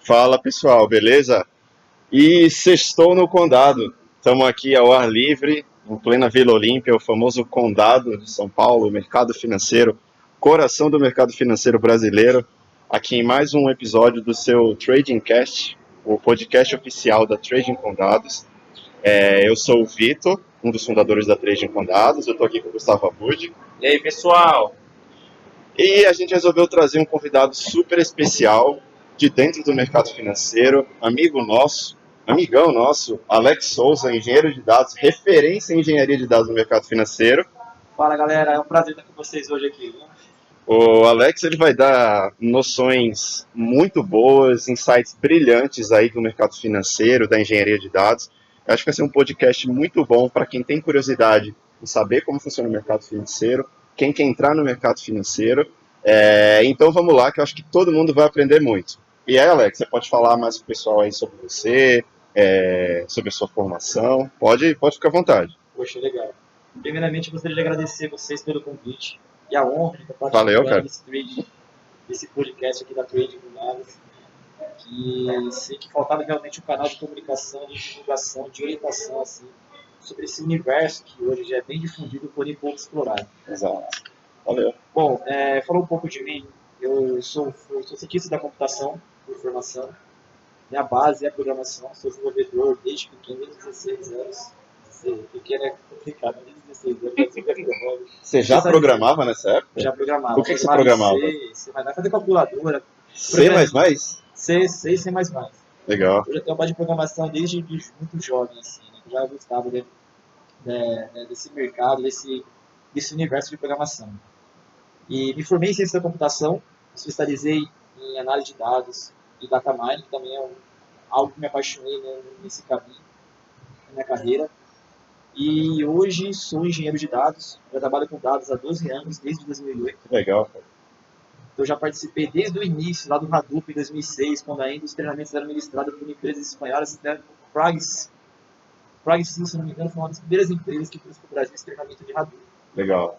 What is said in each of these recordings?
Fala pessoal, beleza? E sextou no Condado. Estamos aqui ao ar livre, em plena Vila Olímpia, o famoso Condado de São Paulo, o mercado financeiro, coração do mercado financeiro brasileiro. Aqui em mais um episódio do seu Trading Cast, o podcast oficial da Trading Condados. Eu sou o Vitor, um dos fundadores da Trading Condados. Eu estou aqui com o Gustavo Abud. E aí, pessoal? E a gente resolveu trazer um convidado super especial de dentro do mercado financeiro, amigo nosso, amigão nosso, Alex Souza, engenheiro de dados, referência em engenharia de dados no mercado financeiro. Fala, galera. É um prazer estar com vocês hoje aqui, viu? O Alex ele vai dar noções muito boas, insights brilhantes aí do mercado financeiro, da engenharia de dados. Eu acho que vai ser um podcast muito bom para quem tem curiosidade em saber como funciona o mercado financeiro, quem quer entrar no mercado financeiro. Então vamos lá, que eu acho que todo mundo vai aprender muito. E aí, Alex, você pode falar mais pro pessoal aí sobre você, sobre a sua formação. Pode ficar à vontade. Poxa, legal. Primeiramente, gostaria de agradecer vocês pelo convite e a honra de estar Valeu, participando cara. desse podcast aqui da Trading Condados, que sei que faltava realmente um canal de comunicação, de divulgação, de orientação, assim, sobre esse universo que hoje já é bem difundido, porém pouco explorado. Exato. Valeu. Bom, falando um pouco de mim, eu sou cientista da computação, por formação. Minha base é programação, sou desenvolvedor desde pequeno, desde 16 anos. Pequeno é complicado, desde 16 anos, eu sempre desenvolvo. Você já programava nessa época? Já programava. O que você programava? C, vai fazer calculadora. C++? C, C++. Legal. Eu já tenho uma base de programação desde muito jovem, assim, né? Eu já gostava desse mercado, desse universo de programação. E me formei em ciência da computação, me especializei em análise de dados e data mining, que também é algo que me apaixonei, né, nesse caminho, na minha carreira. E hoje sou engenheiro de dados, já trabalho com dados há 12 anos, desde 2008. Legal, cara. Eu já participei desde o início, lá do Hadoop em 2006, quando ainda os treinamentos eram ministrados por empresas espanholas, né, PragSys, se não me engano, foi uma das primeiras empresas que trouxe para o Brasil esse treinamento de Hadoop. Legal.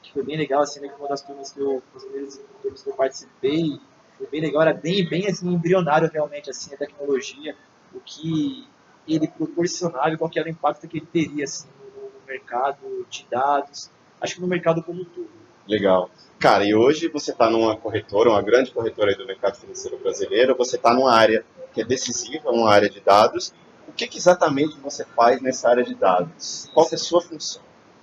Que foi bem legal, assim, né, uma das turmas as primeiras turmas que eu participei, foi bem legal, era bem assim, embrionário realmente, assim, a tecnologia, o que ele proporcionava e qual que era o impacto que ele teria, assim, no mercado de dados, acho que no mercado como um todo. Legal. Cara, e hoje você está numa corretora, uma grande corretora aí do mercado financeiro brasileiro, você está numa área que é decisiva, uma área de dados. O que exatamente você faz nessa área de dados? Qual que é a sua função?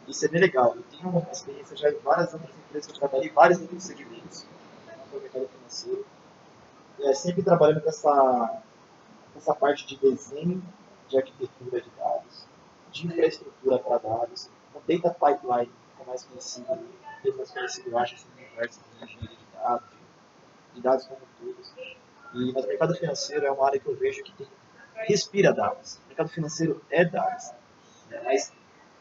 Isso é bem legal. Eu tenho uma experiência já em várias outras empresas, eu trabalhei em vários outros segmentos no mercado financeiro. Sempre trabalhando com essa parte de desenho, de arquitetura de dados, de infraestrutura para dados, o data pipeline, que é mais conhecido, eu acho, assim, no universo de engenharia de dados, de dados como todos. Mas o mercado financeiro é uma área que eu vejo que respira dados. O mercado financeiro é dados, né? Mas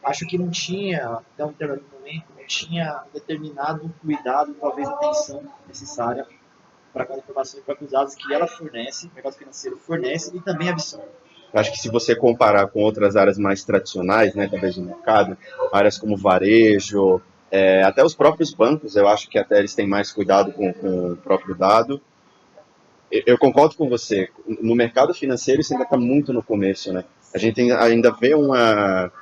acho que não tinha, até um determinado momento, não tinha um determinado cuidado, talvez atenção necessária para aquela informação e para os dados que ela fornece, o mercado financeiro fornece e também absorve. Eu acho que se você comparar com outras áreas mais tradicionais, né, talvez de mercado, áreas como varejo, até os próprios bancos, eu acho que até eles têm mais cuidado com o próprio dado. Eu concordo com você. No mercado financeiro isso ainda está muito no começo, né? A gente ainda vê uma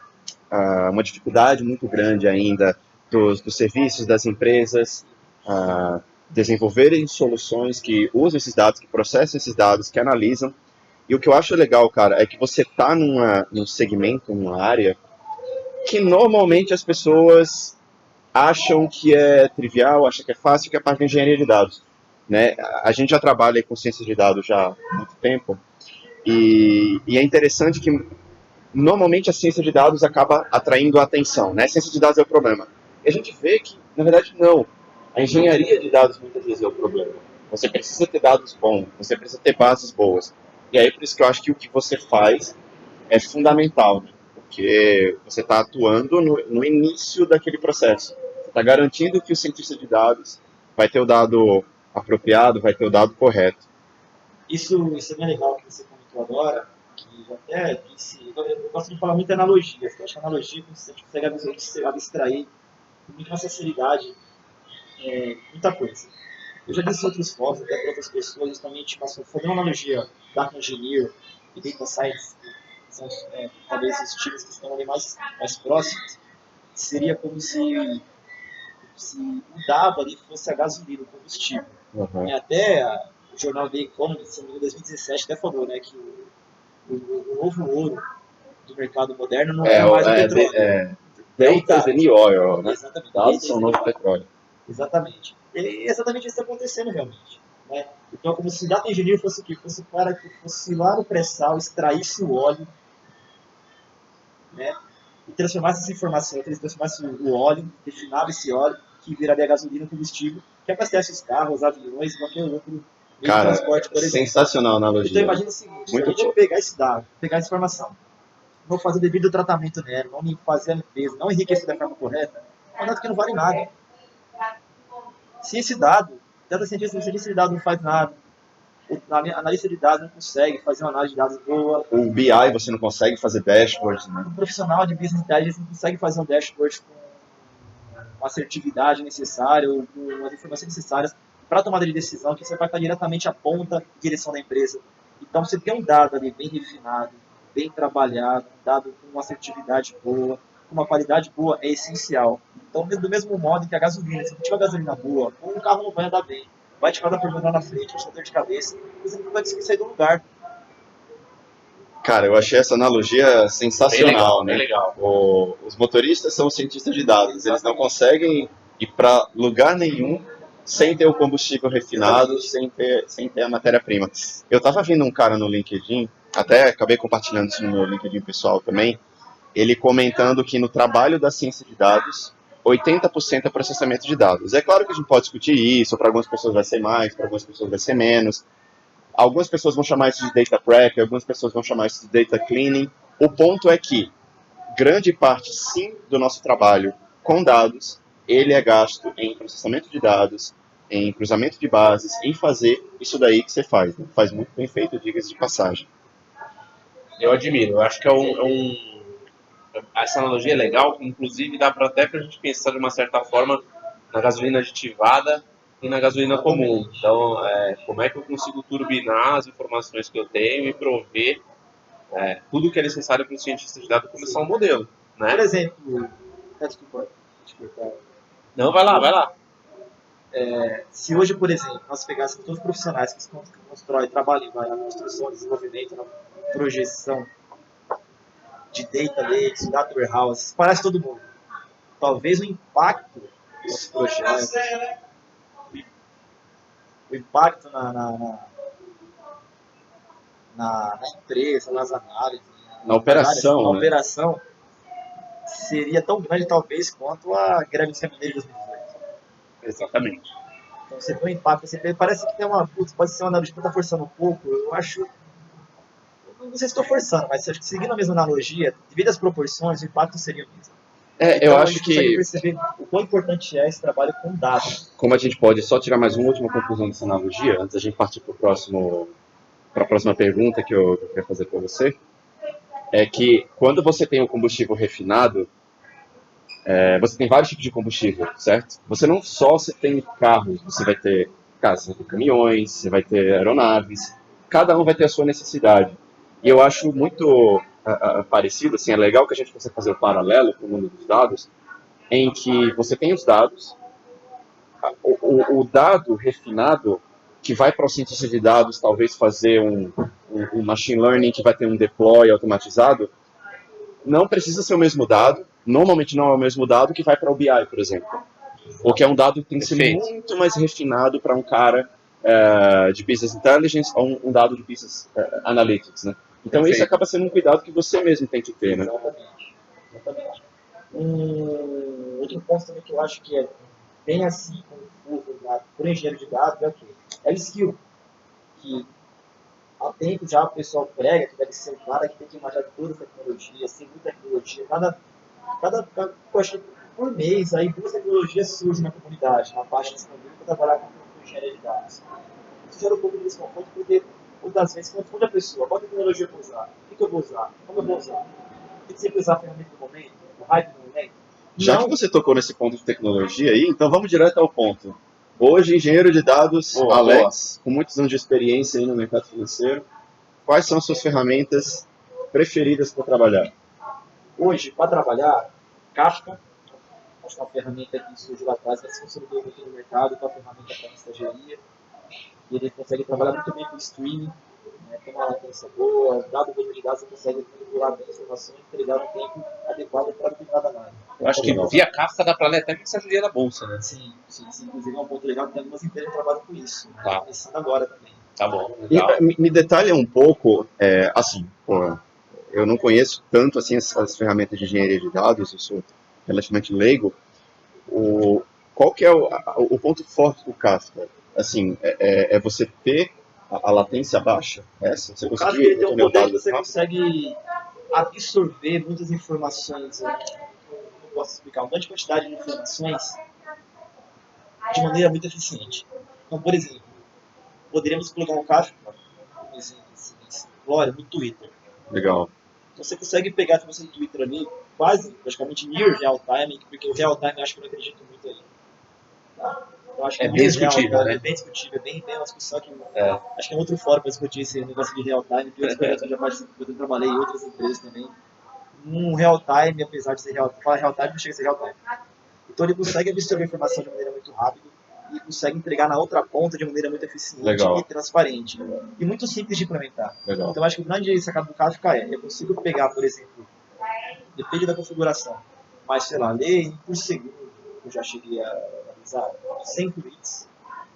dificuldade muito grande ainda dos serviços, das empresas, desenvolverem soluções que usam esses dados, que processam esses dados, que analisam. E o que eu acho legal, cara, é que você está num segmento, numa área, que normalmente as pessoas acham que é trivial, acham que é fácil, que é parte da engenharia de dados. Né? A gente já trabalha com ciência de dados já há muito tempo, e é interessante que normalmente a ciência de dados acaba atraindo a atenção, né? A ciência de dados é o problema. E a gente vê que, na verdade, não. A engenharia de dados muitas vezes é o problema. Você precisa ter dados bons, você precisa ter bases boas. E aí por isso que eu acho que o que você faz é fundamental, né? Porque você está atuando no início daquele processo. Você está garantindo que o cientista de dados vai ter o dado apropriado, vai ter o dado correto. Isso é bem legal que você comentou agora, que eu até disse, eu gosto de falar muito de analogias, eu acho que a analogia você consegue abstrair com muita facilidade muita coisa. Eu já disse em outros fóruns, até para outras pessoas, justamente, mas fazendo uma analogia Data Engineer e Data Science, que são talvez os times que estão ali mais próximos, seria como se o dado ali fosse a gasolina, o combustível. Uhum. E até o jornal The Economist, em 2017, até falou, né, que o novo ouro do mercado moderno não é mais o petróleo. Data is the new oil, né? Exatamente. Dados são o novo petróleo. Exatamente. E exatamente isso está acontecendo realmente. Né? Então, é como se o data engineer fosse o quê? Fosse o cara que fosse lá no pré-sal, extraísse o óleo, né? E transformasse essa informação, transformasse o óleo, refinava esse óleo, que viraria gasolina, combustível, que abastece os carros, os aviões, qualquer outro meio de Cara, transporte, por exemplo. sensacional a Então, analogia. imagina o seguinte, Muito eu vou pegar esse dado, pegar essa informação, vou fazer o devido tratamento nela, não fazer a limpeza, não enriquecer da forma correta, é um dado que não vale nada. Se esse dado, data cientista, se esse dado não faz nada, o analista de dados não consegue fazer uma análise de dados boa, O BI você não consegue fazer dashboards, né? um profissional de business intelligence não consegue fazer um dashboard com a assertividade necessária ou com as informações necessárias para a tomada de decisão, que você vai estar diretamente à ponta de direção da empresa. Então, você tem um dado ali bem refinado, bem trabalhado, um dado com uma assertividade boa, com uma qualidade boa, é essencial. Então, do mesmo modo que a gasolina, se não tiver gasolina boa, um carro não vai andar bem, vai te causar problema lá na frente, vai te dar dor de cabeça, você não vai conseguir sair do lugar. Cara, eu achei essa analogia sensacional, Bem né? legal. Os motoristas são cientistas de dados, eles não conseguem ir para lugar nenhum sem ter o combustível refinado, sem ter a matéria-prima. Eu estava vendo um cara no LinkedIn, até acabei compartilhando isso no meu LinkedIn pessoal também, ele comentando que no trabalho da ciência de dados, 80% é processamento de dados. É claro que a gente pode discutir isso, para algumas pessoas vai ser mais, para algumas pessoas vai ser menos. Algumas pessoas vão chamar isso de data prep, algumas pessoas vão chamar isso de data cleaning. O ponto é que grande parte, sim, do nosso trabalho com dados, ele é gasto em processamento de dados, em cruzamento de bases, em fazer isso daí que você faz. Né? Faz muito bem feito, diga-se de passagem. Eu admiro. Eu acho que essa analogia é legal, inclusive dá para até para a gente pensar de uma certa forma na gasolina aditivada e na gasolina comum. Então, como é que eu consigo turbinar as informações que eu tenho e prover tudo o que é necessário para o cientista de dados começar um modelo, né? Por exemplo, desculpa, Não, vai lá. se hoje, por exemplo, nós pegássemos todos os profissionais que constroem, trabalham na construção, desenvolvimento, na projeção de data lakes, data warehouse, espalhasse todo mundo, talvez o impacto dos projetos, o impacto na empresa, nas análises, Na operação, na né? operação, seria tão grande talvez quanto a greve dos caminhoneiros de 2018. Exatamente. Então você tem um impacto, parece que tem uma, pode ser uma analogia que está forçando um pouco, eu acho, não sei se estou forçando, mas acho que seguindo a mesma analogia, devido às proporções, o impacto seria o mesmo. Eu Então, a acho gente consegue que, perceber o quão importante é esse trabalho com dados. como a gente pode só tirar mais uma última conclusão dessa analogia, antes da gente partir para a próxima pergunta que eu queria fazer para você, é que quando você tem o combustível refinado, você tem vários tipos de combustível, certo? Você não só você tem carros, você vai ter caminhões, você vai ter aeronaves, cada um vai ter a sua necessidade. E eu acho muito parecido, assim, é legal que a gente consiga fazer o paralelo com o mundo dos dados, em que você tem os dados, o dado refinado que vai para o cientista de dados talvez fazer um machine learning que vai ter um deploy automatizado, não precisa ser o mesmo dado, normalmente não é o mesmo dado que vai para o BI, por exemplo. Porque é um dado que tem que ser Perfeito. muito mais refinado para um cara de Business Intelligence ou um dado de Business Analytics, né? Então Perfeito. isso acaba sendo um cuidado que você mesmo tem que ter, né? Exatamente. Outro ponto também que eu acho que é bem assim confuso por engenheiro de dados é o quê? É o skill, que há tempo já o pessoal prega que deve ser um cara que tem que imaginar toda a tecnologia, sem muita tecnologia, poxa, por mês aí 2 tecnologias surgem na comunidade, na parte disponível para trabalhar com engenharia de dados. Isso gera um pouco de desconforto porque muitas das vezes confunde a pessoa, qual tecnologia eu vou usar, o que eu vou usar, como eu vou usar. Tem que sempre usar a ferramenta do momento, o hype do momento. Já Não, que você tocou nesse ponto de tecnologia aí, então vamos direto ao ponto. Hoje, engenheiro de dados, Boa, Alex, com muitos anos de experiência aí no mercado financeiro, quais são as suas ferramentas preferidas para trabalhar? Hoje, para trabalhar, Kafka, acho que é uma ferramenta que surgiu lá atrás, mas funcionou muito no mercado, que é uma ferramenta para estagiaria. E ele consegue trabalhar muito bem com streaming, né, tem uma latência boa, dado o volume de dados, você consegue manipular bem a informação e entregar no tempo adequado para determinada análise. Eu acho que Legal. via Kafka dá pra ler até mensageria da bolsa, né? Sim, sim, sim, inclusive é um ponto legal que tem algumas empresas que trabalham com isso, né, Tá. começando agora também. Tá bom, E, legal. me detalha um pouco, assim, pô, eu não conheço tanto assim as ferramentas de engenharia de dados, eu sou relativamente leigo. O, qual que é o ponto forte do Kafka? Assim, é você ter a latência baixa? Essa? Você O caso conseguir ele tem um obter o poder que dado você rápido? consegue absorver muitas informações, não posso explicar, uma grande quantidade de informações de maneira muito eficiente. Então, por exemplo, poderíamos colocar um Kafka, um exemplo assim, Glória, no Twitter. Legal, Então, você consegue pegar a informação do Twitter ali, quase, praticamente near real time, porque o real time eu acho que eu não acredito muito aí. Tá? Eu acho que É bem near discutível, real time né? é bem discutível, é uma discussão que É. acho que é outro fórum para discutir esse negócio de real time, que outros projetos que eu já participei, eu trabalhei em outras empresas também. Um real time, apesar de ser real time, não chega a ser real time. Então ele consegue absorver a informação de maneira muito rápida e consegue entregar na outra ponta de maneira muito eficiente Legal. e transparente. E muito simples de implementar. legal. Então acho que o grande sacado do Kafka eu consigo pegar, por exemplo, depende da configuração, mas sei lá, ler por segundo, eu já cheguei a analisar 100 tweets,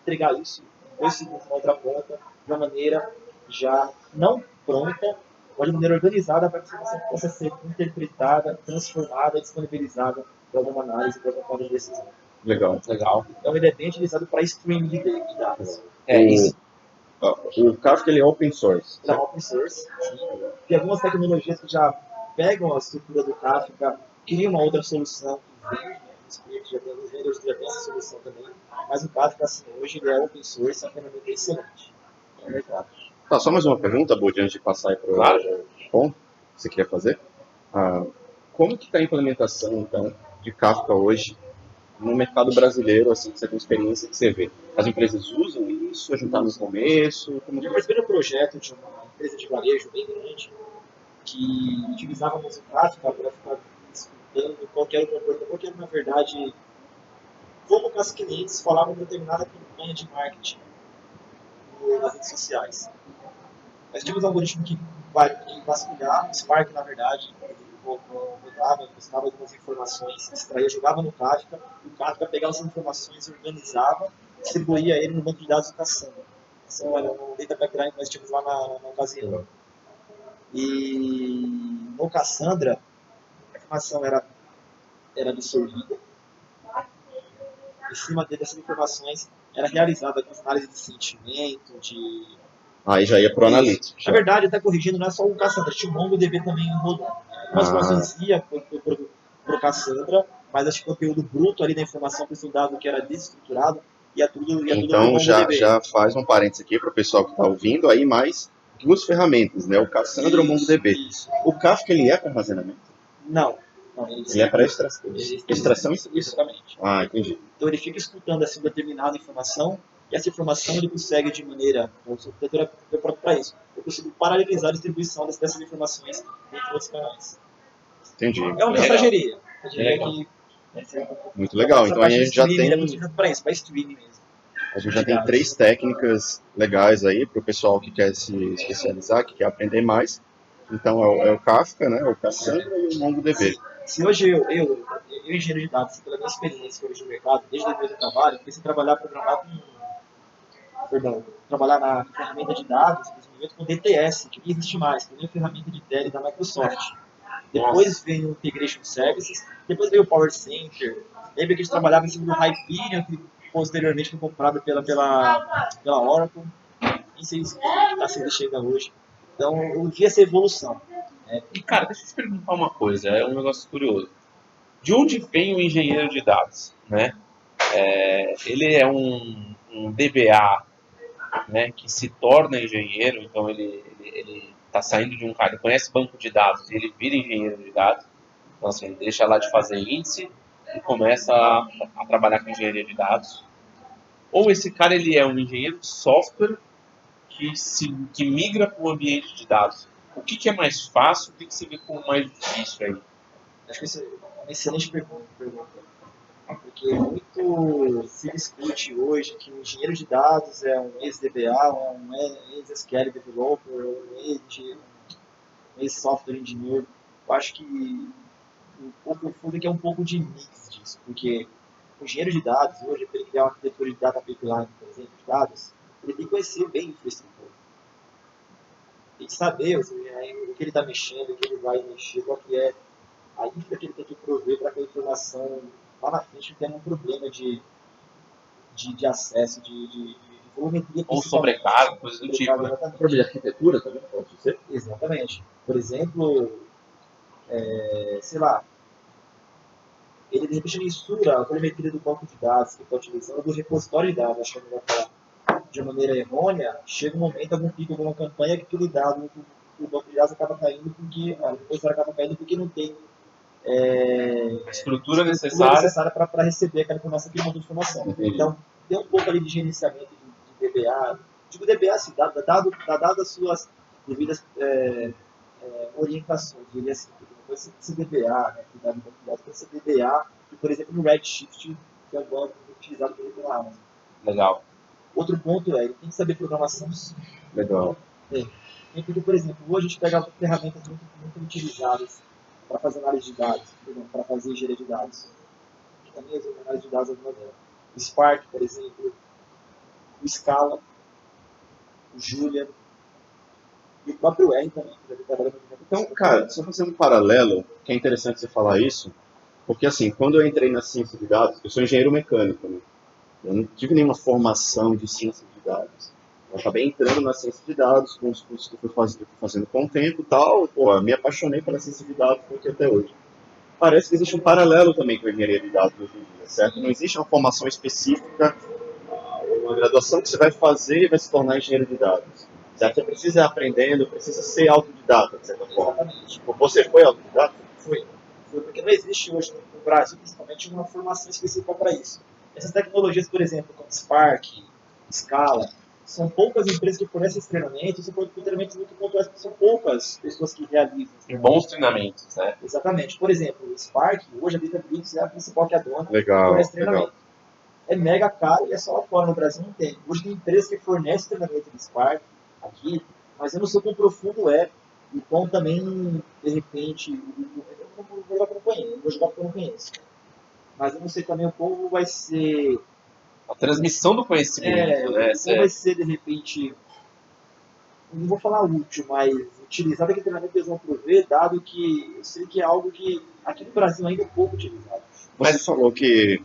entregar isso em 2 segundos na outra ponta, de uma maneira já não pronta, mas de maneira organizada para que a informação possa ser interpretada, transformada, disponibilizada para alguma análise, para alguma tomada de decisão. Legal. Legal. Então ele é bem utilizado para streaming de dados. É, isso. O Kafka ele é open source. Ele é open source, sim. Tem algumas tecnologias que já pegam a estrutura do Kafka, criam uma outra solução que vende, né? Os vendors já têm essa solução também, mas o Kafka, assim, hoje ele é open source, é uma ferramenta excelente. É verdade. Tá, só mais uma pergunta, Bud, antes de passar para o Claro. ponto que você queria fazer. Como que está a implementação, então, de Kafka hoje no mercado brasileiro, assim, que você tem experiência, que você vê? As empresas usam isso? A gente está no começo? Como Eu que... participei de um projeto de uma empresa de varejo bem grande, que utilizávamos o Kafka para ficar escutando qualquer outra coisa, porque na verdade, como que os clientes falavam de determinada campanha de marketing nas redes sociais. Nós tínhamos um algoritmo que vasculhava, o Spark na verdade, rodava, buscava algumas informações, extraía, jogava no Kafka, e o Kafka pegava essas informações, organizava, distribuía ele no banco de dados do Cassandra. Esse era o data pipeline que nós tínhamos lá na ocasião. E no Cassandra, a informação era absorvida. Em cima dessas informações, era realizada algumas análises de sentimento, de... Aí já ia para o analítico. Na verdade, até corrigindo, não é só o Cassandra, tinha o MongoDB também rodando. Algumas informações ia para o Cassandra, mas acho que o conteúdo bruto ali da informação para esse dado que era desestruturado, ia tudo para o Então MongoDB. já faz um parênteses aqui para o pessoal que está ouvindo aí mais duas ferramentas, né? O Cassandra e o MongoDB. Isso. O Kafka ele é para armazenamento? Não. Ele é para extração. Extração e Exatamente. Ah, entendi. Então ele fica escutando assim determinada informação e essa informação ele consegue de maneira, o computador é próprio para isso, eu consigo paralelizar a distribuição dessas informações entre outros canais. Entendi. É uma mensageria. Legal. Muito legal. Então aí a gente já tem, para isso, para streaming mesmo. a gente já tem 3 técnicas legais aí para o pessoal que quer se especializar, que quer aprender mais. Então é o Kafka, né? O Cassandra e o MongoDB. Se hoje eu engenheiro de dados, pela minha experiência hoje no mercado, desde o meu trabalho, comecei a trabalhar na ferramenta de dados, desenvolvimento com DTS, que não existe mais, que é a ferramenta de TL da Microsoft. Depois veio o Integration Services, depois veio o Power Center, lembra que a gente trabalhava em cima do Hyperion, que posteriormente foi comprado pela Oracle, nem sei se está sendo ainda hoje. Então eu vi essa evolução. E, cara, deixa eu te perguntar uma coisa, é um negócio curioso. De onde vem o engenheiro de dados, né? Ele é um DBA, né, que se torna engenheiro, então ele está saindo de um cara, ele conhece banco de dados e ele vira engenheiro de dados. Então, assim, ele deixa lá de fazer índice e começa a trabalhar com engenharia de dados. Ou esse cara ele é um engenheiro de software que migra para o ambiente de dados? O que é mais fácil? O que você vê como mais difícil aí? Acho que isso é uma excelente pergunta. Porque muito se discute hoje que o engenheiro de dados é um ex-DBA, um ex-SQL developer, um ex-software engineer. Eu acho que o profundo é que é um pouco de mix disso, porque o engenheiro de dados, hoje, para ele criar uma arquitetura de data pipeline, por exemplo, de dados, ele tem que conhecer bem a infraestrutura. Tem que saber o que ele está mexendo, o que ele vai mexer, qual que é a infra que ele tem que prover para que a informação lá na frente não tenha um problema de acesso, de volumetria. Ou sobrecarga, coisa do tipo, né? Exatamente. Problema de arquitetura também pode ser. Exatamente. Por exemplo, sei lá, ele de repente mistura a volumetria do banco de dados que está utilizando do repositório de dados, acho que ele vai falar de uma maneira errônea, chega um momento, algum pico, alguma campanha, que aquele dado, o banco de dados acaba caindo porque, o repositório acaba caindo porque não tem A estrutura estrutura necessária. necessária para receber aquela informação, aquele monte de informação. Entendi. Então, tem um pouco ali de gerenciamento de DBA. Digo DBA, assim, dado as suas devidas orientações, diria assim, porque não pode ser DBA, né, que dá no banco de dados, pode ser DBA, que, por exemplo, no Redshift, que é o banco utilizado pela Amazon. Legal. Outro ponto é, ele tem que saber programação. Legal. Porque, por exemplo, hoje a gente pega ferramentas muito utilizadas para fazer análise de dados, para fazer engenharia de dados, que também é análise de dados alguma dela. O Spark, por exemplo, o Scala, o Julia e o próprio R também, que já vem trabalhando com Então, cara, só fazer um paralelo, que é interessante você falar isso, porque assim, quando eu entrei na ciência de dados, eu sou engenheiro mecânico, né? Eu não tive nenhuma formação de ciência de dados. Eu acabei entrando na ciência de dados com os cursos que eu fui fazendo com o tempo e tal. Pô, eu me apaixonei pela ciência de dados porque até hoje. Parece que existe um paralelo também com a engenharia de dados hoje em dia, certo? Não existe uma formação específica, uma graduação que você vai fazer e vai se tornar engenheiro de dados. Certo? Você precisa ir aprendendo, precisa ser autodidata, de certa forma. Exatamente. Você foi autodidata? Foi porque não existe hoje no Brasil, principalmente, uma formação específica para isso. Essas tecnologias, por exemplo, como Spark, Scala, são poucas empresas que fornecem esse treinamento, e são treinamentos muito pontuais, são poucas pessoas que realizam. E bons treinamentos, né? Exatamente. Por exemplo, o Spark, hoje a Databricks é a principal que é a dona, Legal, fornece treinamento. legal. É mega caro e é só lá fora, no Brasil não tem. Hoje tem empresas que fornecem treinamento de Spark aqui, mas eu não sei quão profundo é e quão também, de repente, eu vou jogar porque eu não conheço. Mas eu não sei também o como vai ser. A transmissão do conhecimento, né? Como vai ser, de repente, não vou falar útil, mas utilizado aquele treinamento que eles vão prover, dado que eu sei que é algo que aqui no Brasil ainda é pouco utilizado. Você falou que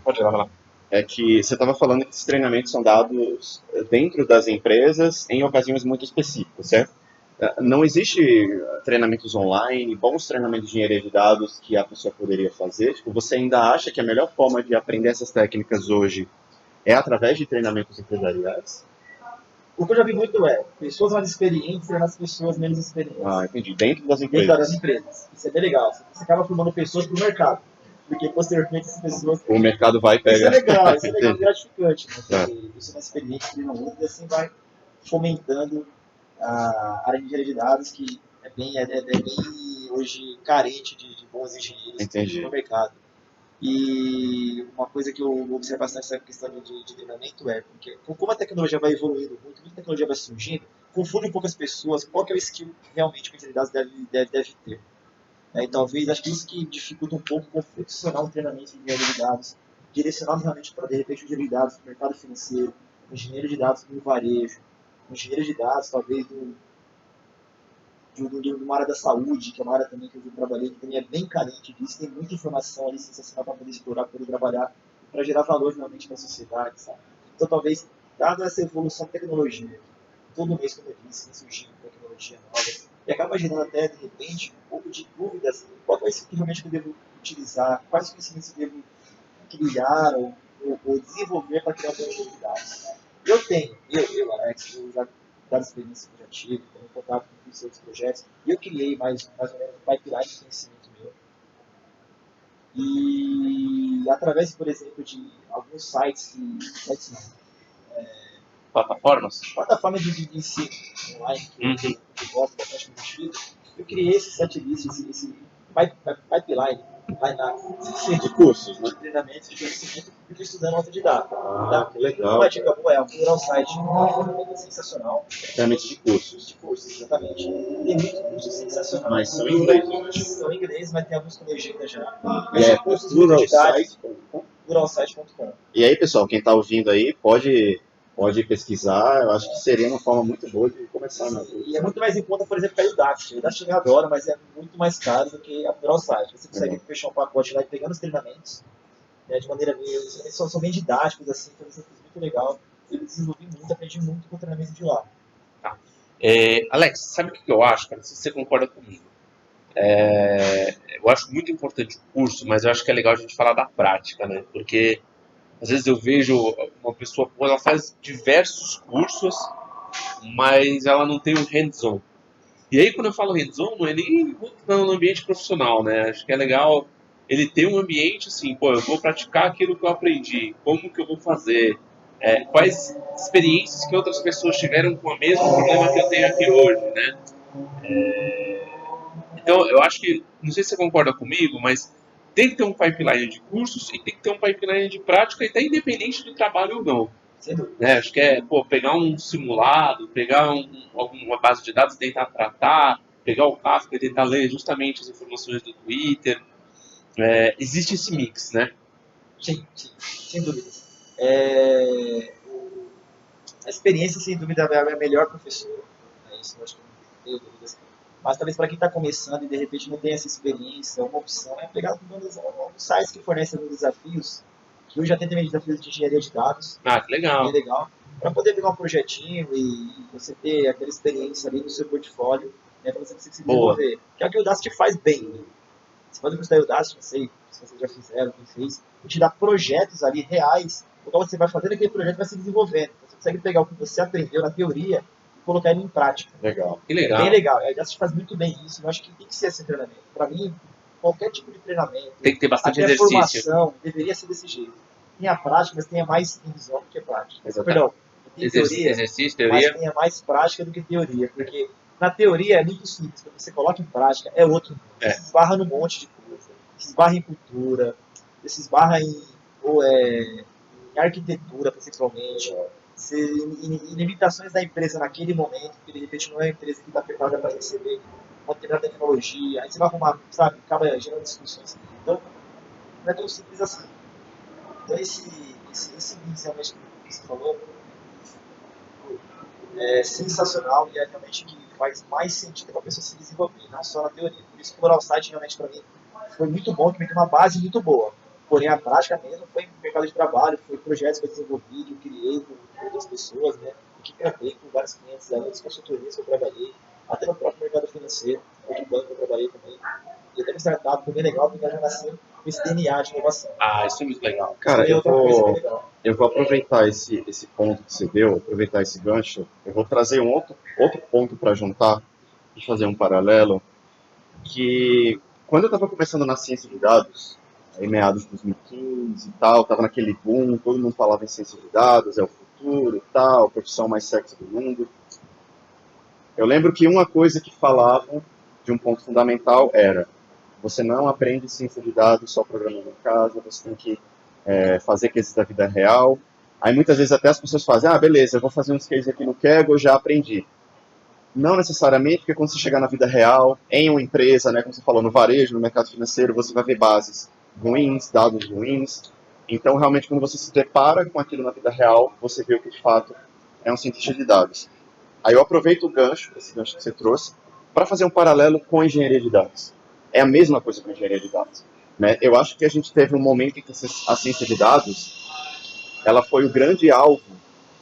Pode ir lá, vai lá. é que você estava falando que esses treinamentos são dados dentro das empresas em ocasiões muito específicas, certo? Não existe treinamentos online, bons treinamentos de engenharia de dados que a pessoa poderia fazer? Tipo, você ainda acha que a melhor forma de aprender essas técnicas hoje é através de treinamentos empresariais? O que eu já vi muito é pessoas mais experientes treinando as pessoas menos experientes. Ah, entendi. Dentro das Dentro das empresas. empresas. Isso é bem legal. Você acaba formando pessoas para o mercado. Porque posteriormente essas pessoas. O mercado vai Isso é pegar. legal, isso é legal, Entendi. gratificante. Né? Porque pessoas mais experientes treinam muito e assim vai fomentando a área de engenharia de dados, que é bem hoje carente de bons engenheiros Entendi. no mercado. E uma coisa que eu observo bastante nessa questão de treinamento é porque como a tecnologia vai evoluindo muito, muita tecnologia vai surgindo, confunde um pouco as pessoas qual que é o skill que realmente o engenheiro de dados deve ter. E talvez, acho que isso que dificulta um pouco confeccionar um treinamento de engenharia de dados, direcionado realmente para, de repente, o engenheiro de dados do mercado financeiro, o engenheiro de dados do varejo, o engenheiro de dados, talvez, de uma área da saúde, que é uma área também que eu trabalhei, que também é bem carente disso, tem muita informação ali sensacional para poder explorar, para poder trabalhar, para gerar valor realmente para a sociedade, sabe? Então, talvez, dada essa evolução da tecnologia, todo mês, como eu disse, tem surgindo tecnologia nova, e acaba gerando até, de repente, um pouco de dúvidas, qual é esse que realmente eu devo utilizar, quais conhecimentos eu devo criar ou desenvolver para criar um banco de dados. Alex, eu já das experiências que eu já tive, tenho contato com os outros projetos, e eu criei mais ou menos um pipeline de conhecimento meu. E através, por exemplo, de alguns sites, sites não, Plataformas? plataforma de ensino online que eu gosto bastante do Mochido, eu criei esse setlist, esse pipeline, De cursos, né? de treinamento, de conhecimento, e fui estudando autodidata. Que legal. Uma dica boa é o Plural Site, uma ferramenta sensacional. Realmente de cursos. De cursos, exatamente. Tem muitos cursos sensacionais. Mas são em inglês, eu acho. São em inglês, mas tem alguns com legenda já. E é Cursos muito didáticos, pluralsite.com. pluralsite.com. E aí, pessoal, quem está ouvindo aí pode pesquisar. Eu acho que seria uma forma muito boa de começar, né? E é muito mais em conta, por exemplo, que a Udacity. A Udacity eu adoro, mas é muito mais caro do que a Pluralsite. Você consegue fechar um pacote lá e pegando os treinamentos, né, de maneira meio... Os treinamentos são bem didáticos, assim, então isso é muito legal. Eu desenvolvi muito, aprendi muito com o treinamento de lá. Tá. Alex, sabe o que eu acho, cara? Não sei se você concorda comigo. Eu acho muito importante o curso, mas eu acho que é legal a gente falar da prática, né? Porque às vezes eu vejo uma pessoa, pô, ela faz diversos cursos, mas ela não tem um hands-on. E aí quando eu falo hands-on, não é nem no ambiente profissional, né? Acho que é legal ele ter um ambiente assim, pô, eu vou praticar aquilo que eu aprendi, como que eu vou fazer, quais experiências que outras pessoas tiveram com o mesmo problema que eu tenho aqui hoje, né? Então, eu acho que, não sei se você concorda comigo, mas tem que ter um pipeline de cursos e tem que ter um pipeline de prática, até independente do trabalho ou não. Sem dúvida. Né? Acho que pegar um simulado, pegar alguma base de dados e tentar tratar, pegar o Kafka e tentar ler justamente as informações do Twitter. Existe esse mix, né? Sim, sem dúvidas. A experiência, sem dúvida, é a melhor professora. Isso eu acho que não tenho dúvidas. Mas talvez para quem está começando e de repente não tem essa experiência, uma opção é pegar alguns sites que fornecem alguns desafios, que hoje já tem também desafios de engenharia de dados. Ah, que legal. Bem legal. Para poder pegar um projetinho e você ter aquela experiência ali no seu portfólio, né, para você conseguir se desenvolver. Que é o que o Udacity faz bem. Né? Você pode gostar do Udacity, não sei se vocês já fizeram, quem fez, e te dá projetos ali reais, o qual você vai fazendo aquele projeto vai se desenvolvendo. Você consegue pegar o que você aprendeu na teoria e colocar ele em prática. Legal. Que legal. Bem legal. A Udacity faz muito bem isso. Eu acho que tem que ser esse treinamento. Para mim, qualquer tipo de treinamento, tem que ter bastante até exercício. Formação, deveria ser desse jeito. Tenha prática, mas tenha mais hands-on do que prática. Exatamente. Perdão, tem teoria, Exercício, teoria. mas tenha mais prática do que teoria. Porque na teoria é muito simples, quando você coloca em prática é outro. Você se esbarra num monte de coisa. Se esbarra em cultura, se esbarra em arquitetura, principalmente. Em limitações da empresa naquele momento, porque de repente não é a empresa que está preparada para receber uma determinada tecnologia. Aí você vai arrumar, sabe, acaba gerando discussões. Então, não é tão simples assim. Então, esse realmente que você falou é sensacional e é realmente que faz mais sentido para a pessoa se desenvolver, não só na teoria. Por isso que o Pluralsight realmente para mim foi muito bom, que me deu uma base muito boa. Porém, a prática mesmo foi no mercado de trabalho, foi projetos que eu desenvolvi, que eu criei com outras pessoas, né? E que gravei com vários clientes, outras consultorias que eu trabalhei, até no próprio mercado financeiro, outro banco que eu trabalhei também. E até no startup, foi bem legal, porque já nasceu com esse DNA de inovação. Ah, isso é muito legal. Cara, E outra coisa bem legal. eu vou aproveitar esse ponto que você deu, aproveitar esse gancho, eu vou trazer um outro ponto para juntar e fazer um paralelo, que quando eu estava começando na ciência de dados, em meados de 2015 e tal, estava naquele boom, todo mundo falava em ciência de dados, é o futuro e tal, a profissão mais sexy do mundo. Eu lembro que uma coisa que falavam de um ponto fundamental era: você não aprende ciência de dados só programando em casa, você tem que fazer cases da vida real. Aí muitas vezes até as pessoas fazem: beleza, eu vou fazer uns cases aqui no Kaggle, já aprendi. Não necessariamente, porque quando você chegar na vida real, em uma empresa, né, como você falou, no varejo, no mercado financeiro, você vai ver bases ruins, dados ruins. Então, realmente, quando você se depara com aquilo na vida real, você vê o que de fato é um cientista de dados. Aí eu aproveito esse gancho que você trouxe, para fazer um paralelo com a engenharia de dados. É a mesma coisa com a engenharia de dados. Né? Eu acho que a gente teve um momento em que a ciência de dados, ela foi o grande alvo,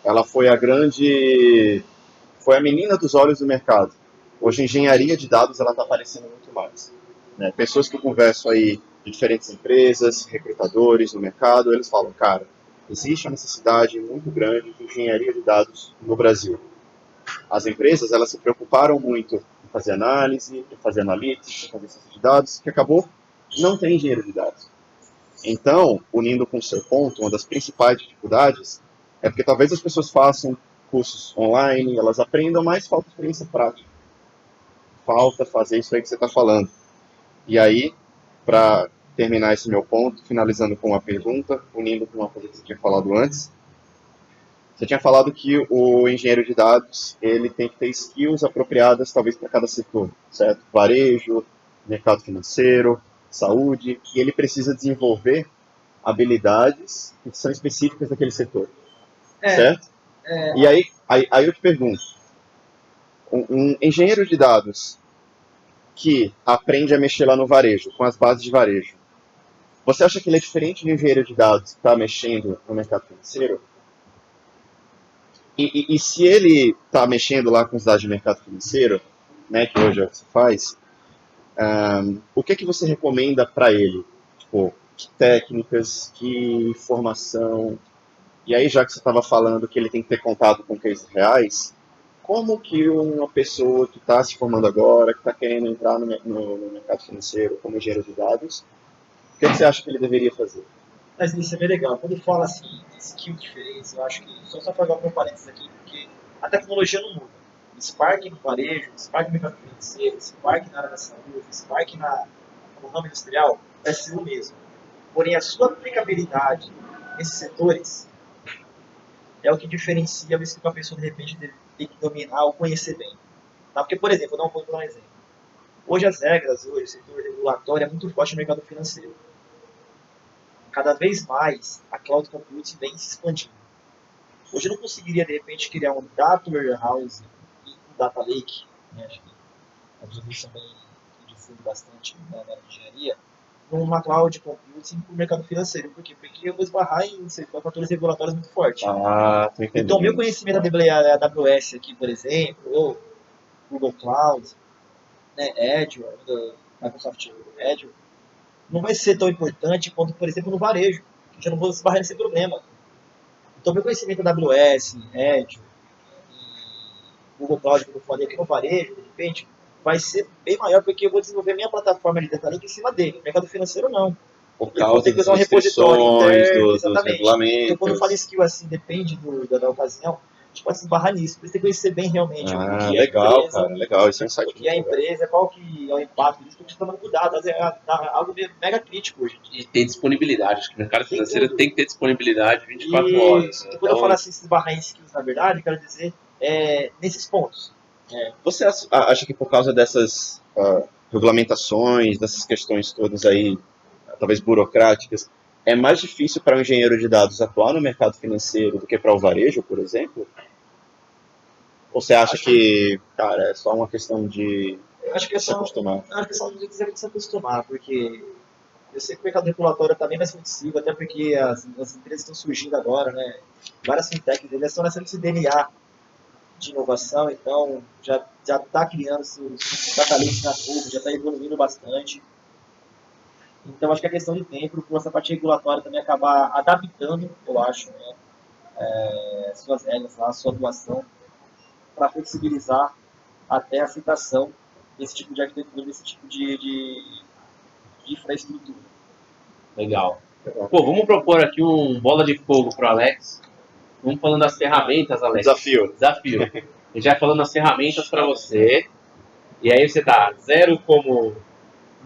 ela foi a menina dos olhos do mercado. Hoje a engenharia de dados está aparecendo muito mais. Né? Pessoas que eu converso aí de diferentes empresas, recrutadores no mercado, eles falam: cara, existe uma necessidade muito grande de engenharia de dados no Brasil. As empresas, elas se preocuparam muito em fazer análise, em fazer analytics, em fazer ciência de dados, que acabou não tem engenheiro de dados. Então, unindo com o seu ponto, uma das principais dificuldades é porque talvez as pessoas façam cursos online, elas aprendam, mas falta experiência prática. Falta fazer isso aí que você está falando. E aí, para terminar esse meu ponto, finalizando com uma pergunta, unindo com uma coisa que você tinha falado antes, você tinha falado que o engenheiro de dados ele tem que ter skills apropriadas talvez para cada setor, certo? Varejo, mercado financeiro, saúde, e ele precisa desenvolver habilidades que são específicas daquele setor, certo? E aí eu te pergunto, um engenheiro de dados que aprende a mexer lá no varejo, com as bases de varejo, você acha que ele é diferente do engenheiro de dados que está mexendo no mercado financeiro? E se ele está mexendo lá com os dados de mercado financeiro, né, que hoje é o que você faz, o que você recomenda para ele? Tipo, que técnicas, que informação? E aí, já que você estava falando que ele tem que ter contato com cases reais, como que uma pessoa que está se formando agora, que está querendo entrar no mercado financeiro como engenheiro de dados, o que você acha que ele deveria fazer? Mas isso é bem legal. Quando fala assim, de skill diferentes, eu acho que, só fazer um parênteses aqui, porque a tecnologia não muda. Spark no varejo, Spark no mercado financeiro, Spark na área da saúde, Spark no ramo industrial, vai ser o mesmo. Porém, a sua aplicabilidade nesses setores é o que diferencia isso que uma pessoa, de repente, tem que dominar ou conhecer bem. Tá? Porque, por exemplo, vou dar um exemplo. Hoje as regras, hoje o setor regulatório é muito forte no mercado financeiro. Cada vez mais a cloud computing vem se expandindo. Hoje eu não conseguiria, de repente, criar um data warehouse e um data lake, né? Acho que a distribuição também difunde bastante na área de engenharia, numa cloud computing para o mercado financeiro. Por quê? Porque eu vou esbarrar em fatores regulatórios muito fortes. Ah, tô entendendo. Então, meu conhecimento da AWS aqui, por exemplo, ou Google Cloud, né, Azure, da Microsoft Azure, não vai ser tão importante quanto, por exemplo, no varejo, que já não vou esbarrar nesse problema. Então, meu conhecimento da AWS, Azure, Google Cloud, que eu falei aqui no varejo, de repente, vai ser bem maior, porque eu vou desenvolver minha plataforma de data lake em cima dele. No mercado financeiro, não. Por Eu vou ter causa que das usar um repositório restrições, interno, dos exatamente. regulamentos. Então, quando eu falo skill assim, depende da ocasião, a gente pode se esbarrar nisso. Você tem que conhecer bem realmente o que é a Legal, empresa, cara, legal. Isso é um o site que é a muito legal. empresa, qual que é o impacto disso, porque você está tomando cuidado. Às vezes é algo mega crítico hoje. E tem disponibilidade. Acho que o mercado Tem financeiro tudo. tem que ter disponibilidade 24 horas. E quando eu falo assim, se esbarrar em skills, na verdade, eu quero dizer nesses pontos. Você acha que por causa dessas regulamentações, dessas questões todas aí, talvez burocráticas, é mais difícil para um engenheiro de dados atuar no mercado financeiro do que para o varejo, por exemplo? Ou você acha que, cara, é só uma questão de Acho que é se só acostumar? uma questão de se acostumar, porque eu sei que o mercado regulatório está bem mais flexível, até porque as empresas estão surgindo agora, né? Várias fintechs, eles estão nascendo esse DNA de inovação, então já está criando seus catalistas na curva, já está evoluindo bastante. Então acho que é questão de tempo para essa parte regulatória também acabar adaptando, eu acho, né, suas regras, a sua atuação, para flexibilizar até a aceitação desse tipo de arquitetura, desse tipo de infraestrutura. Legal. Pô, vamos propor aqui um bola de fogo pro Alex. Vamos falando das ferramentas, Alex. Desafio. Desafio. A gente vai falando as ferramentas para você. E aí você dá 0 como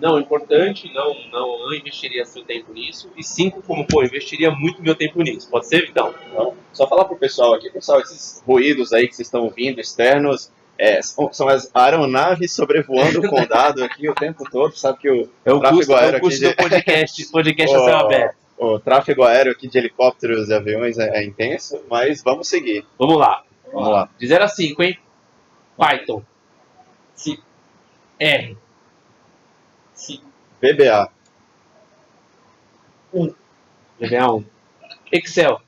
não importante, não investiria seu tempo nisso. E 5 como, pô, investiria muito meu tempo nisso. Pode ser, Vitão? Então, só falar pro pessoal aqui, pessoal, esses ruídos aí que vocês estão ouvindo, externos, são as aeronaves sobrevoando o condado aqui o tempo todo, sabe que o tráfego aéreo aqui do podcast. Podcast a céu aberto. O tráfego aéreo aqui de helicópteros e aviões é intenso, mas vamos seguir. Vamos lá. Vamos lá. De 0 a 5, hein? Python. 5. R. 5. VBA. 1. VBA 1. Excel.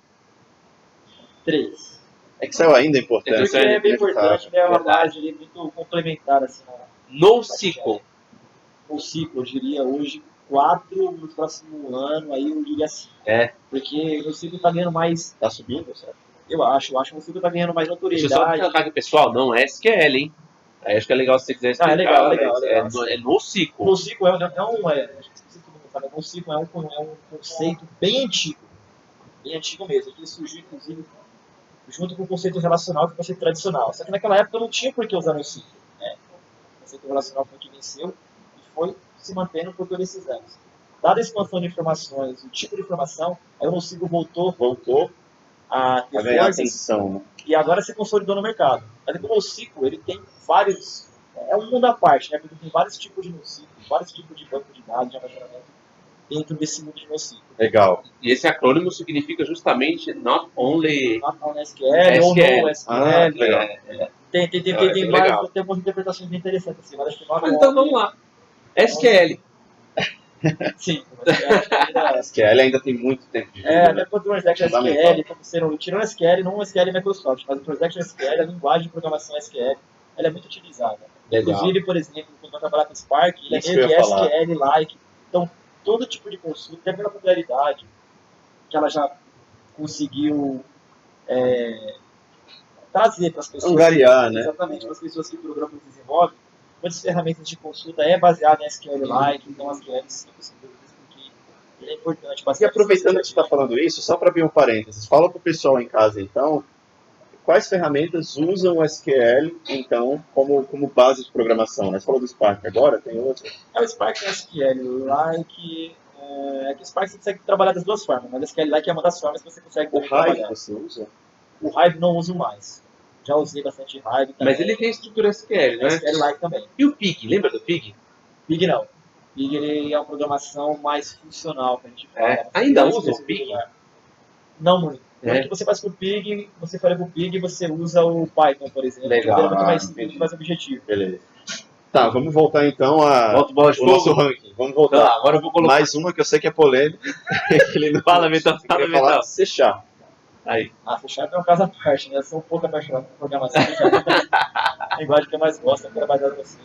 3. Excel ainda é importante. Porque é bem importante, né? É uma Verdade. base ali muito complementar, assim, NoSQL. o ciclo, eu diria hoje 4, no próximo ano, aí eu diria 5. Porque o ciclo está ganhando mais, Tá subindo, certo? eu acho que o ciclo está ganhando mais Deixa eu só notoriedade. colocar aqui, pessoal, não é SQL, hein? Aí acho que é legal se você quiser explicar. legal. É NoSQL. O ciclo é um, acho que se todo mundo Cada NoSQL é um conceito bem antigo mesmo. Ele surgiu, inclusive, junto com o conceito relacional, que é o conceito tradicional. Só que naquela época não tinha por que usar NoSQL. Né? O conceito relacional foi o que venceu e foi se mantendo por todos esses anos. Dada a expansão de informações, o tipo de informação, aí o NoSQL voltou a ter ganhar forças, atenção, né? e agora se consolidou no mercado. Mas o NoSQL, ele tem vários... É um mundo à parte, né? Porque tem vários tipos de NoSQL, vários tipos de banco de dados, de armazenamento dentro desse mundo de NoSQL. Legal. E esse acrônimo significa justamente not only Not on SQL, ou SQL. no SQL. Ah, legal. Tem bem várias, legal. tem algumas interpretações bem interessantes, assim, mas acho que not Então on- vamos lá. SQL. Sim, mas ainda... SQL ainda tem muito tempo de vida, até né? porque o Transaction Fundamental. SQL, como sendo, tirando o SQL, não o SQL Microsoft, mas o Transaction SQL, a linguagem de programação SQL, ela é muito utilizada. Legal. Inclusive, por exemplo, quando vai trabalhar com Spark, ele Isso é que eu meio ia que falar. SQL-like. Então, todo tipo de consulta, até pela popularidade que ela já conseguiu trazer para as pessoas. Angariar, né? Exatamente, para as pessoas que programam e desenvolvem. Muitas ferramentas de consulta é baseada em SQL-like, então as SQL são porque ele é importante. E Bastante aproveitando que você está falando isso, só para abrir um parênteses, fala para o pessoal em casa, então, quais ferramentas usam o SQL, então, como base de programação? Nós falamos do Spark agora, tem outro? O Spark é SQL-like. É que o Spark você consegue trabalhar das duas formas, mas o SQL-like é uma das formas que você consegue O também Hive trabalhar. você usa? O Hive não uso mais. Já usei bastante Hive também. Mas ele tem estrutura SQL, né? SQL-like também. E o Pig? Lembra do Pig? Pig não. Pig ele é uma programação mais funcional que a gente fala. É. Você Ainda faz usa o coisas Pig? no lugar. Não muito. É. O que você faz com o Pig, você faria com o Pig, você usa o Python, por exemplo. Legal. Que é muito mais simples, Entendi. muito mais objetivo. Beleza. Tá, vamos voltar então Volta o bola de o nosso fogo. ranking. Vamos voltar. Tá, agora eu vou colocar. Mais uma que eu sei que é polêmica. que ele não Fala, Vitão, que fala, queria falar Vitão. C Sharp. Aí. C Sharp é um caso à parte, né? Eu sou um pouco apaixonado por programação. C Sharp é a linguagem que eu mais gosto, é trabalhar com você.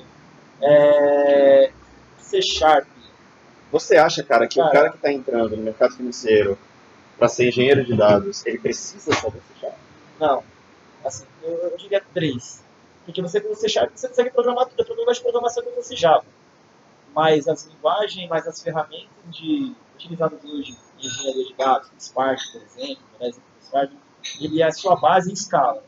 C Sharp. Você acha, cara, que o Cara, cara que está entrando no mercado financeiro para ser engenheiro de dados, ele precisa saber C Sharp? Não. Assim, eu diria 3. Porque você com o C Sharp você consegue programar tudo, é programa de programação que você Java. Mas as linguagens, mas as ferramentas utilizadas hoje em engenharia de dados, Spark, por exemplo, né, Spark, ele é a sua base em Scala.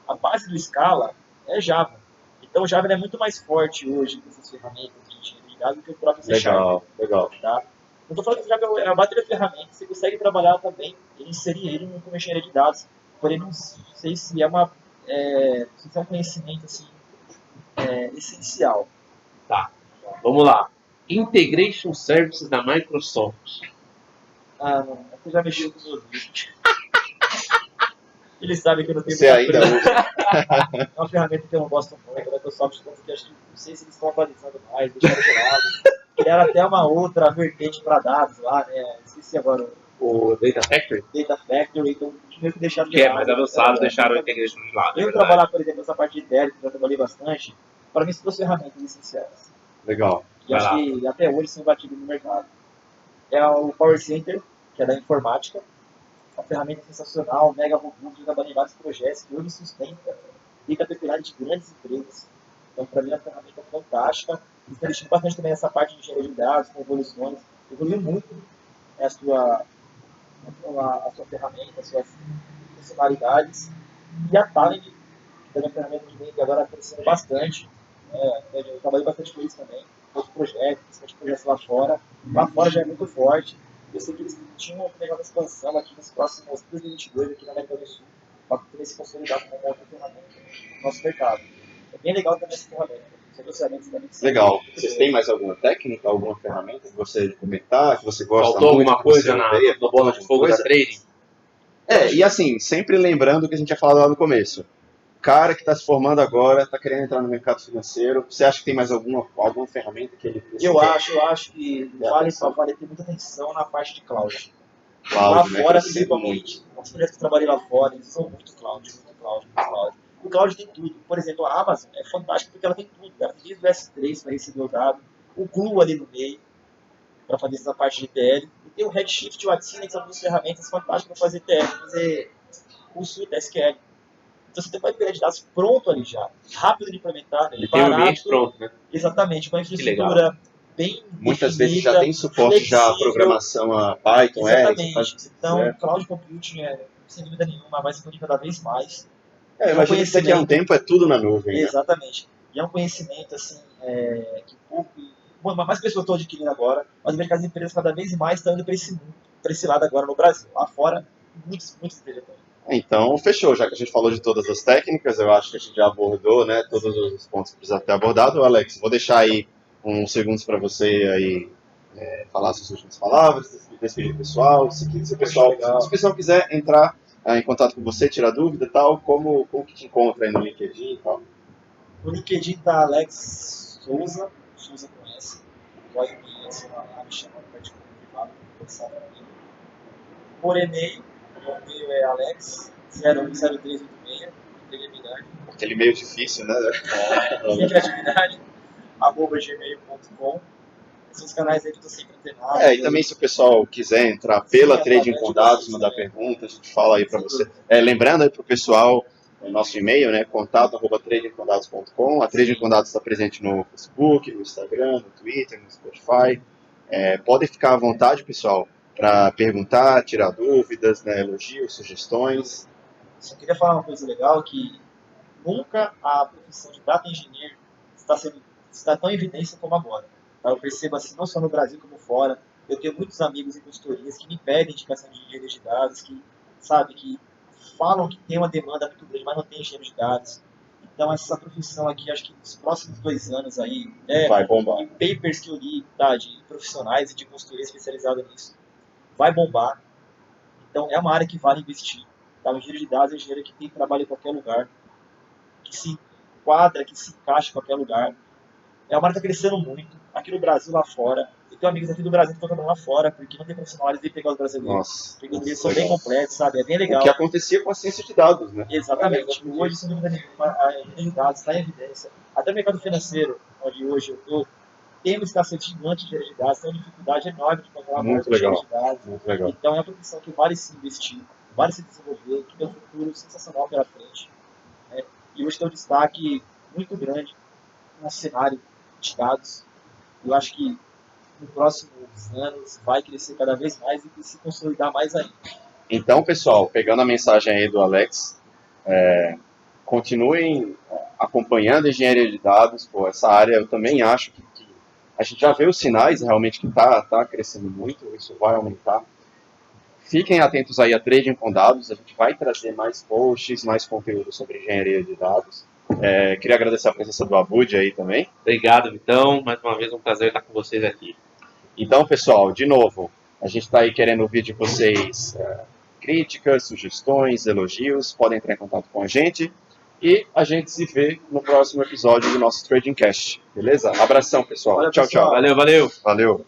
A base do Scala é Java. Então o Java é muito mais forte hoje com essas ferramentas de engenharia de dados do que o próprio C Sharp. Legal. Tá? Não estou falando que o Java é uma bateria de ferramentas, você consegue trabalhar também e inserir ele como engenharia de dados. Porém, não sei se é um conhecimento assim, essencial. Tá. Vamos lá. Integration Services da Microsoft. Ah, não. Você já mexeu com os meus. Eles sabem que eu não tenho Você muita ainda pressa. usa? É uma ferramenta que eu não gosto muito. A Microsoft, que acho que não sei se eles estão atualizando mais, deixaram de lado. Criaram até uma outra vertente para dados lá, né? Esqueci agora. O Data Factory? Data Factory, então meio que deixaram de Que é lado. mais avançado, deixaram o Integration de lado. é Eu verdade. trabalhar, por exemplo, nessa parte de teste, que eu já trabalhei bastante, para mim são duas ferramentas essenciais. Legal. Que Vai acho lá. que até hoje são batidas no mercado. É o Power Center, que é da informática, uma ferramenta sensacional, mega robusta, trabalha em vários projetos que hoje sustenta data pipeline de grandes empresas. Então, para mim, é uma ferramenta fantástica. Eles estão investindo bastante também nessa parte de engenharia de dados, com evoluções. Evoluiu muito a sua ferramenta, as suas funcionalidades. E a Talent, que também é uma ferramenta que vem agora crescendo bastante. Eu trabalhei bastante com isso também, outros projetos, principalmente projetos lá fora. Lá fora já é muito forte. Eu sei que eles tinham um programa de expansão aqui nos próximos 2022, aqui na América do Sul, para poder se consolidar como uma outra ferramenta no nosso mercado. É bem legal também essa ferramenta. São duas ferramentas também que são Legal. Vocês têm mais alguma técnica, alguma ferramenta que você comentar, que você gosta Faltou muito? alguma que você coisa odeia? no bola de fogo Coisa? da trading? E assim, sempre lembrando o que a gente tinha falado lá no começo. Cara que está se formando agora, está querendo entrar no mercado financeiro, você acha que tem mais alguma ferramenta que ele precisa? Eu acho que vale ter muita atenção na parte de cloud. Cloud, Lá né, fora, crescendo principalmente, os projetos que eu trabalhei lá fora, eles são muito cloud. O cloud tem tudo. Por exemplo, a Amazon é fantástica porque ela tem tudo. Ela tem desde o S3 para receber o dado, o Glue ali no meio, para fazer essa parte de ETL. E tem o Redshift e o Athena, que são duas ferramentas fantásticas para fazer ETL, fazer consulta SQL. Então você tem uma pipeline de dados pronto ali já, rápido de implementar, Ele tem o ambiente pronto, né? Exatamente, com a legal. infraestrutura bem Muitas vezes definida, já tem suporte já a flexível. programação a Python, R, Exatamente. faz o que você Então, quiser. cloud computing sem dúvida nenhuma, vai se expandir cada vez mais. Eu imagino que daqui a um tempo é tudo na nuvem, né? Exatamente. E é um conhecimento assim, que mais pessoas estão adquirindo agora, mas eu vejo que as empresas cada vez mais estão indo para esse mundo, para esse lado agora no Brasil. Lá fora, muitas empresas estão. Então, fechou. Já que a gente falou de todas as técnicas, eu acho que a gente já abordou, né, todos os pontos que precisa ter abordado. Alex, vou deixar aí uns segundos para você aí falar suas últimas palavras, despedir o pessoal. Se o pessoal quiser entrar em contato com você, tirar dúvida e tal, como que te encontra aí no LinkedIn e tal? No LinkedIn tá Alex Souza com S. Pode me adicionar lá, me chamar no particular privado, conversar comigo. Por e-mail, o meu e-mail é alex010386, criatividade. Aquele meio difícil, né? Sem criatividade, @gmail.com. Esses canais aí que eu tô sempre antenado. E também se o pessoal quiser entrar pela Trading com Dados, mandar pergunta, a gente fala aí para você. Lembrando aí para o pessoal, o nosso e-mail, né, contato@tradingcondados.com. A Trading com Dados está presente no Facebook, no Instagram, no Twitter, no Spotify. Podem ficar à vontade, pessoal, para perguntar, tirar dúvidas, né, elogios, sugestões. Só queria falar uma coisa legal, que nunca a profissão de Data Engineer está tão em evidência como agora. Eu percebo assim, não só no Brasil como fora. Eu tenho muitos amigos em consultorias que me pedem indicação de engenheiro de dados, que falam que tem uma demanda muito grande, mas não tem engenheiro de dados. Então essa profissão aqui, acho que nos próximos 2 anos aí, vai bombar. em papers que eu li, de profissionais e de consultoria especializada nisso, vai bombar. Então é uma área que vale investir. O engenheiro de dados é um engenheiro que tem trabalho em qualquer lugar, que se enquadra, que se encaixa em qualquer lugar. É uma área que está crescendo muito, aqui no Brasil, lá fora. Eu tenho amigos aqui do Brasil que estão trabalhando lá fora, porque não tem profissionais de pegar os brasileiros. Nossa, porque eles são bem completos, sabe? É bem legal. O que acontecia com a ciência de dados, né? Exatamente. Hoje, sem dúvida nenhuma, a engenharia de dados está em evidência. Até o mercado financeiro, onde hoje eu estou, tem uma escassez gigante de engenharia de dados, tem uma dificuldade enorme de encontrar uma engenharia de dados. Muito legal. Então é uma profissão que vale se investir, vale se desenvolver, que tem um futuro sensacional pela frente. Né? E hoje tem um destaque muito grande no cenário de dados. Eu acho que nos próximos anos vai crescer cada vez mais e se consolidar mais ainda. Então, pessoal, pegando a mensagem aí do Alex, continuem acompanhando a engenharia de dados. Essa área eu também acho que a gente já vê os sinais realmente que está crescendo muito, isso vai aumentar. Fiquem atentos aí a Trading com Dados, a gente vai trazer mais posts, mais conteúdo sobre engenharia de dados. Queria agradecer a presença do Abud aí também. Obrigado, Vitão. Mais uma vez um prazer estar com vocês aqui. Então, pessoal, de novo, a gente está aí querendo ouvir de vocês críticas, sugestões, elogios. Podem entrar em contato com a gente. E a gente se vê no próximo episódio do nosso Trading Cast. Beleza? Abração, pessoal. Valeu, Tchau, pessoal. tchau. Valeu, valeu. Valeu.